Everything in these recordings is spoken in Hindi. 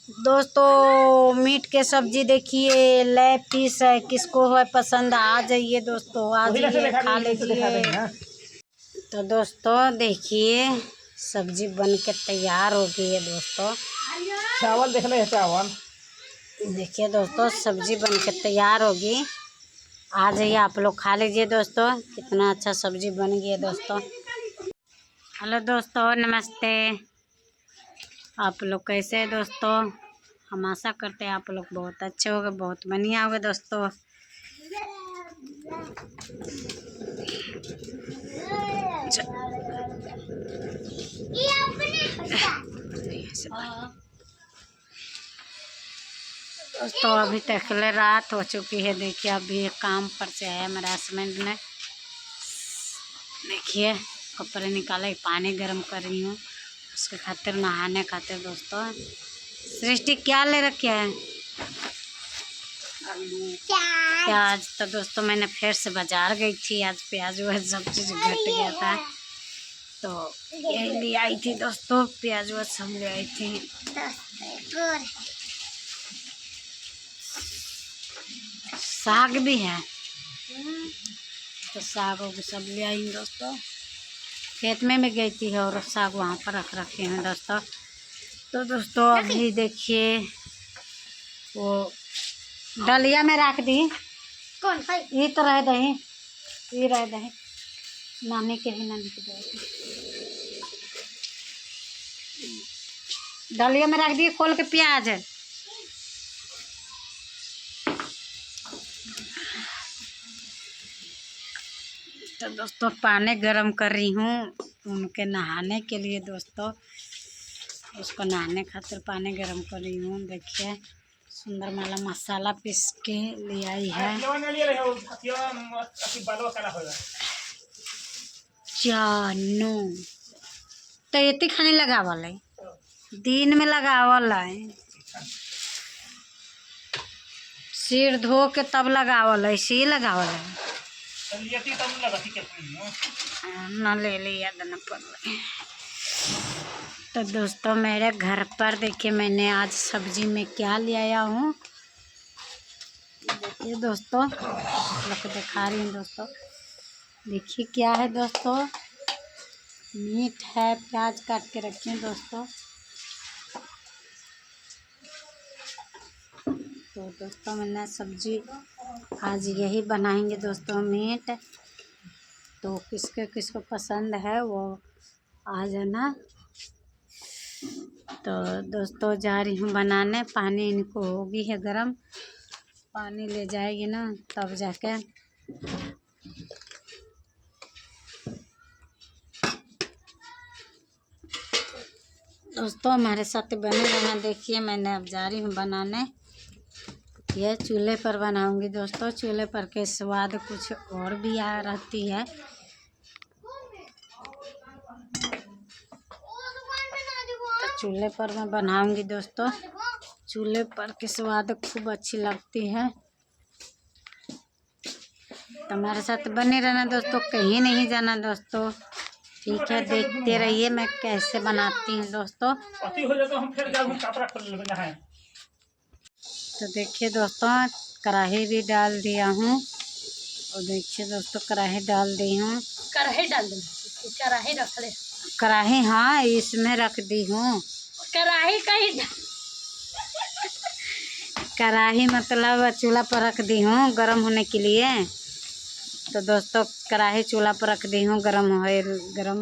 दोस्तों मीट के सब्जी देखिए, लेग पीस है, किसको है पसंद आ जाइए दोस्तों, आ जाइए खा लीजिए। तो दोस्तों देखिए सब्जी बन के तैयार हो गई है दोस्तों। चावल देख ले, चावल देखिए दोस्तों सब्जी बन के तैयार होगी, आ जाइए आप लोग खा लीजिए दोस्तों। कितना अच्छा सब्जी बन गई है दोस्तों। हेलो दोस्तों नमस्ते, आप लोग कैसे हैं दोस्तों? हम आशा करते हैं आप लोग बहुत अच्छे होंगे, बहुत बढ़िया होंगे दोस्तों। दोस्तों अभी तक रात हो चुकी है। देखिए अभी काम पर से आया मेरा हस्बैंड ने। देखिए कपड़े निकाले, पानी गर्म कर रही हूँ उसके खातिर, नहाने खातिर दोस्तों। सृष्टि क्या ले रखे है? प्याज। तो दोस्तों मैंने फिर से बाजार गई थी, आज प्याज वह सब चीज़ घट गया था तो यही ले आई थी दोस्तों। प्याज वह सब ले आई थी। साग भी है तो साग भी सब ले आई दोस्तों। खेत में भी गई थी और साग वहाँ पर रख रखे हैं दोस्तों। तो दोस्तों अभी देखिए वो डलिया में रख दी। कौन ये तो रह दही, ये रह दही नानी के ही, नानी के डलिया में रख दी खोल के प्याज। तो दोस्तों पानी गर्म कर रही हूँ उनके नहाने के लिए दोस्तों। उसको नहाने खातिर पानी गर्म कर रही हूँ। देखिए सुंदर वाला मसाला पीस के ले आई है। चानो तो इतनी खाने लगावल है, दिन में लगावल है, सिर धो के तब लगावल है, इसी लगावल है न ले लिया न पड़। तो दोस्तों मेरे घर पर देखिए मैंने आज सब्जी में क्या ले आया हूँ। देखिए दोस्तों लोग दिखा रही हूँ दोस्तों। देखिए क्या है दोस्तों, मीट है, प्याज काट के रखी हैं दोस्तों। तो दोस्तों मैंने सब्जी आज यही बनाएंगे दोस्तों, मीट। तो किसको किसको पसंद है वो आ जाना। तो दोस्तों जा रही हूँ बनाने, पानी इनको होगी है गरम, पानी ले जाएगी ना तब जाके। दोस्तों हमारे साथ बने रहना। देखिए मैंने अब जा रही हूँ बनाने, यह चूल्हे पर बनाऊंगी दोस्तों। चूल्हे पर के स्वाद कुछ और भी रहती है। तो चूल्हे पर मैं बनाऊंगी दोस्तों, चूल्हे पर के स्वाद खूब अच्छी लगती है। तो हमारे साथ बने रहना दोस्तों, कहीं नहीं जाना दोस्तों। ठीक है देखते रहिए मैं कैसे बनाती हूँ दोस्तों। तो देखिए दोस्तों कढ़ाई भी डाल दिया हूँ, और देखिए दोस्तों कढ़ाई डाल दी हूँ। कढ़ाई डाल दे, कढ़ाई रख ले। कढ़ाई हाँ इसमें रख दी हूँ। कढ़ाई कहीं कढ़ाई मतलब चूल्हा पर रख दी हूँ गरम होने के लिए। तो दोस्तों कढ़ाई चूल्हा पर रख दी हूँ, गरम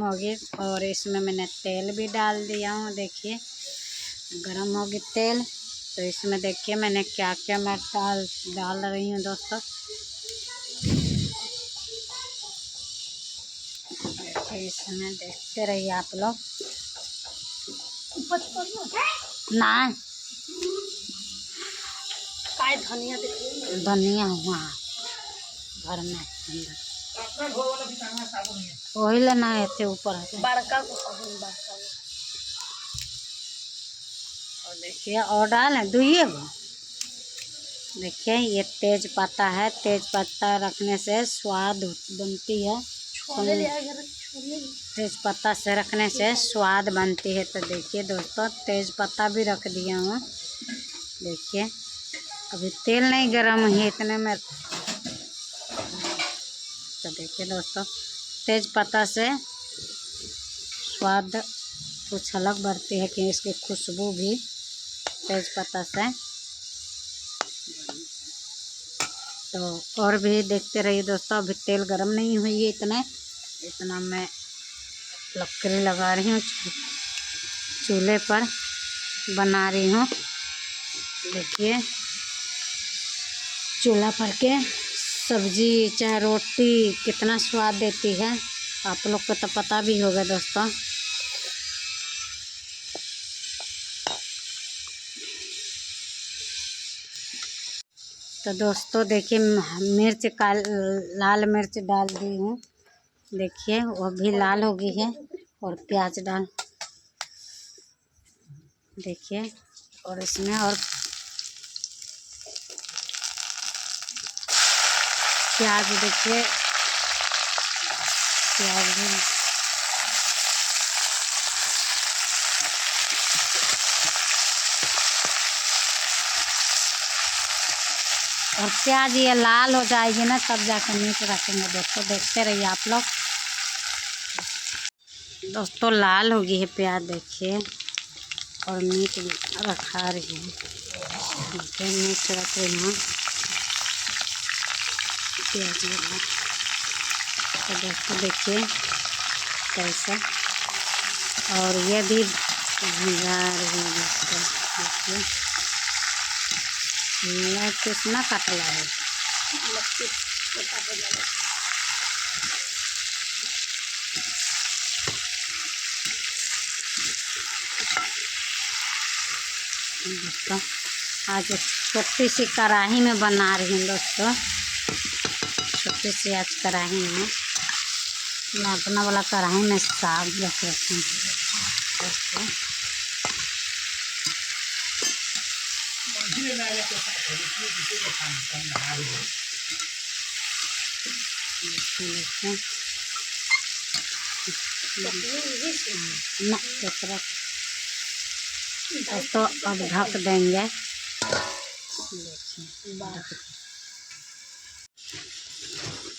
होगी। और इसमें मैंने तेल भी डाल दिया हूँ। देखिए गरम होगी तेल, तो इसमें देखिए मैंने क्या क्या मैं डाल रही हूँ दोस्तों। देखिए इसमें देखते रहिए आप लोग। ना धनिया हुआ घर में वही लेना है थे ऊपर बड़का। और देखिए और डालें दुइये गो। देखिए ये तेज पत्ता है, तेज पत्ता रखने से स्वाद बनती है। तेज पत्ता से रखने से स्वाद बनती है। तो देखिए दोस्तों, तेज पत्ता भी रख दिया हूँ। देखिए अभी तेल नहीं गरम है इतने में। तो देखिए दोस्तों, तेज पत्ता से स्वाद कुछ अलग बढ़ती है कि इसकी खुशबू भी तेज पत्ता से। तो और भी देखते रहिए दोस्तों। अभी तेल गरम नहीं हुई है इतना मैं लकड़ी लगा रही हूँ, चूल्हे पर बना रही हूँ। देखिए चूल्हा पर के सब्जी चाहे रोटी कितना स्वाद देती है, आप लोग को तो पता भी होगा दोस्तों। तो दोस्तों देखिए, मिर्च का लाल मिर्च डाल दी हूँ। देखिए वो भी लाल हो गई है। और प्याज डाल, देखिए, और इसमें और प्याज, देखिए प्याज भी और प्याज ये लाल हो जाएगी ना, तब जाकर मीट रखेंगे दोस्तों। देखते रहिए आप लोग। दोस्तों लाल हो गई है प्याज, देखिए, और मीट रखा रही है। देखिए मीट रख रही हूँ प्याज वाला। तो दोस्तों देखिए कैसा, और ये भी भुजा रही है दोस्तों। देखिए मैं कितना कटला है। दोस्तों आज छोटी सी कढ़ाई में बना रही हूँ दोस्तों। छोटी सी आज कढ़ाई में मैं अपना वाला कढ़ाई में साग रख रखी हूँ दोस्तों। दोस्तों अब ढक देंगे।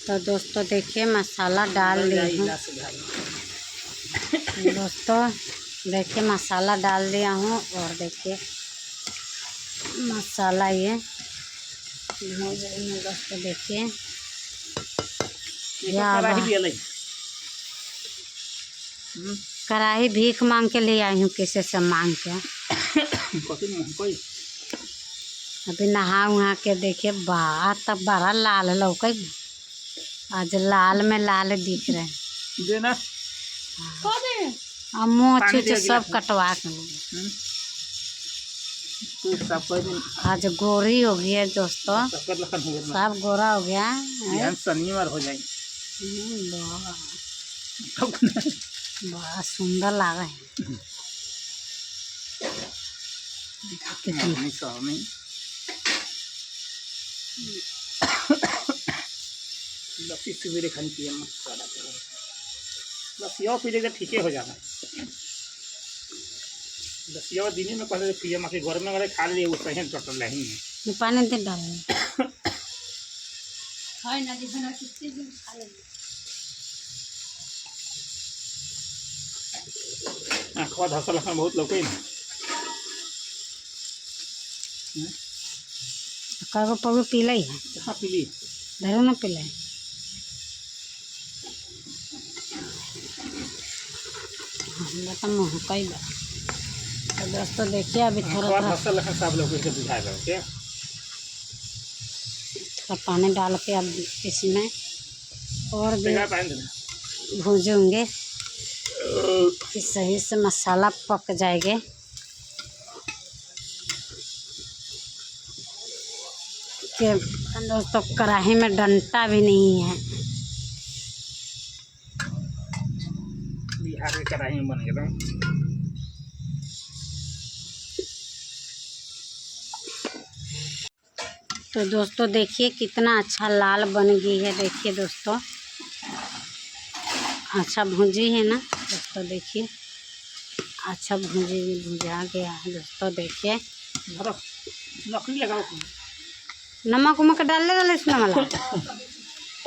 तो दोस्तों देखिए मसाला डाल दिया हूँ। दोस्तों देखिए मसाला डाल दिया हूँ, और देखिए मसाला ये भून रही हूँ दोस्तों। देखिए कढ़ाई भीख मांग के ले आई हूँ, किसी से मांग के। अभी नहा उहा के देखिए, बात तब बड़ा लाल लौके, आज लाल में लाल दिख रहे हैं। अब मोछ सब कटवा के आज गोरी हो गई है दोस्तों, सब गोरा हो गया। हो जाए बड़ा सुंदर लगा है। लस्सी सवेरे खानी पिए लस्सिया पीले तो ठीक हो जाना। लस्सिया दिन में पहले पिए माके घर में अगर खा लिए वो सही टोटल नहीं पानी दे डाल आँखवा धसल लखन बहुत लौके ना। कागो पगो पीले है। हाँ पीली धरो ना पीले। बता मुँह कई बार। तो दोस्तों देखिए अभी थोड़ा थोड़ा सब लोग बुझा क्या पानी डाल के अब इसमें और भी भूजेंगे कि सही से मसाला पक जाएगा। कि दोस्तों कढ़ाई में डंटा भी नहीं है। बिहार के कढ़ाई में बन गया। तो दोस्तों देखिए कितना अच्छा लाल बन गई है। देखिए दोस्तों अच्छा भुंजी है ना दोस्तों, देखिए अच्छा भुंजा गया है दोस्तों। देखिए धरो लकड़ी लगाओ नमक उमक डाल देगा इसमें वाला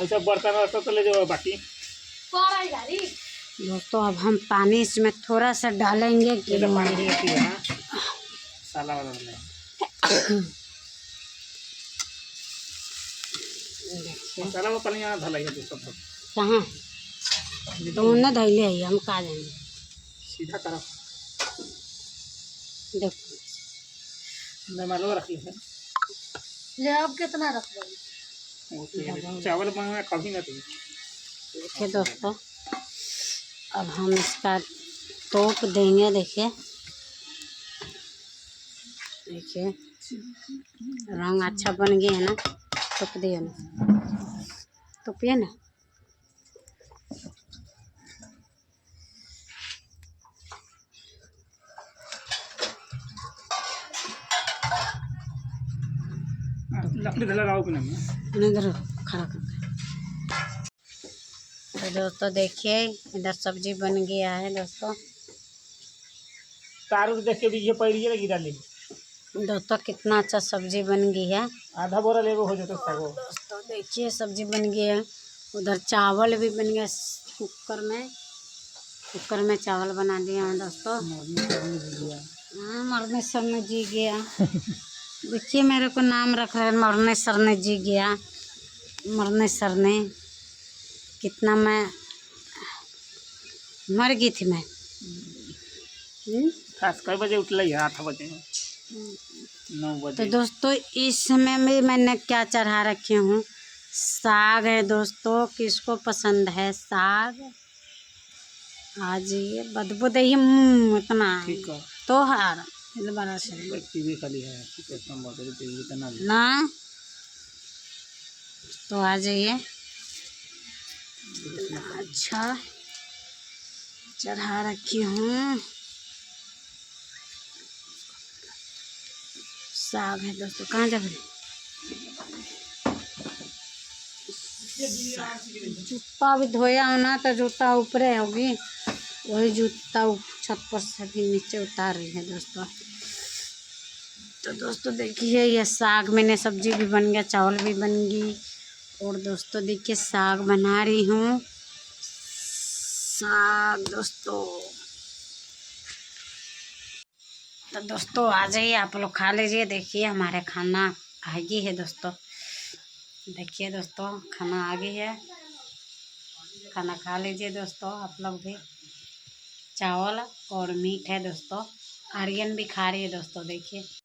ऐसा बर्तन रहता तो ले जाओ बाकी दोस्तों। अब हम पानी इसमें थोड़ा सा डालेंगे ये कि तो पानी ही रहती है ना साला वाला नहीं देखिए मसाला वो पानी यहाँ धलाई है दोस्तों सब कहाँ तो उन्हें धैले है, हम कहा जाएंगे। सीधा करो देखो मैं मालूम रख लिया ले अब कितना रख दो वो तो चावल बनाना कभी ना थी देखिए दोस्तों। अब हम इसका तोप देंगे। देखिए देखिए रंग अच्छा बन गया है ना। तोप दिए ना, तोपिए ना। लकड़ी धला लगाओ कि नहीं इधर खड़ा करके। तो दोस्तों देखिए इधर सब्जी बन गया है दोस्तों। तारू देख के भी ये पैरिए गिरा ले दोस्तों कितना अच्छा सब्जी बन गई है आधा बोरा लेगो हो जाता सागो दोस्तों। देखिए सब्जी बन गई है, उधर चावल भी बन गया कुकर में चावल बना दिया है दोस्तों। हाँ मरने सरने जी गया देखिए मेरे को नाम रख रहे हैं मरने सरने जी गया। मरने सरने कितना मैं मर गई थी मैं। खास कई बजे उठल है 8 बजे 9 तो बजे दोस्तों इस समय में मैंने क्या चढ़ा रखी हूँ, साग है दोस्तों। किसको पसंद है साग? आज ये बदबू दही इतना ठीक है तो हार बड़ा से टीवी खाली है कितना मॉडल टीवी का नाम ना। तो आ जाइए। अच्छा चढ़ा रखी हूँ साग है दोस्तों। कहाँ जा रहे? जूता भी धोया हो ना तो जूता ऊपरे होगी, वही जूता छत पर से भी नीचे उतार रही है दोस्तों। तो दोस्तों देखिए ये साग मैंने सब्जी भी बन गया, चावल भी बन गई। और दोस्तों देखिए साग बना रही हूँ साग दोस्तों। तो दोस्तों आ जाइए आप लोग खा लीजिए। देखिए हमारे खाना आ गई है दोस्तों। देखिए दोस्तों खाना आ गई है, खाना खा लीजिए दोस्तों आप लोग भी। चावल और मीट है दोस्तों, आर्यन भी खा रही है दोस्तों। देखिए